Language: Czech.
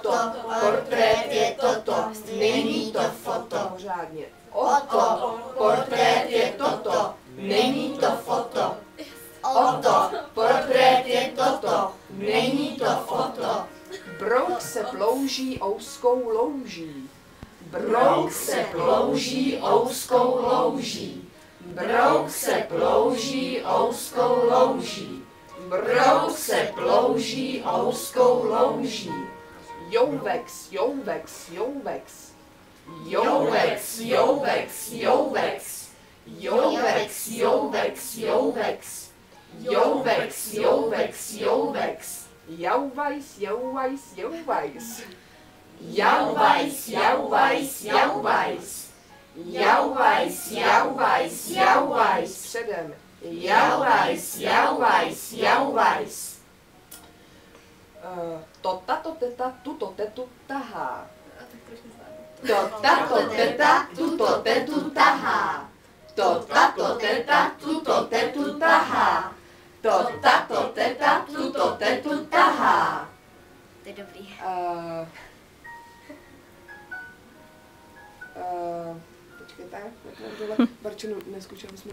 toto, portrét je toto, není to foto. Pořádně. Oto, portrét je toto, není to foto. Oto, portrét je toto, není to foto. Brouk se plouží ouskou louží. Brouk se plouží ouskou louží. Brouk se plouží ouskou louží. Brouk se plouží ouskou louží. Jouvex, jouvex, jouvex. Jouvex, jouvex, jouvex. Jouvex, jouvex, jouvex. Jouvex, jouvex, jouvex. Jauvajs, jauvajs, jauvajs. Jauvajs, jauvajs, jauvajs. Jauvajs, jauvajs, jauvajs. Předem. Jauvajs, jauvajs, jauvajs. Tota to teta, tuto tetu tahá. To tato teta tuto tetu tahá. To tato teta tuto tetu tahá. To tato teta tuto tetu tahá. To je dobrý. Počkejte, jak nám tohle, Barčinu, neskušeli jsme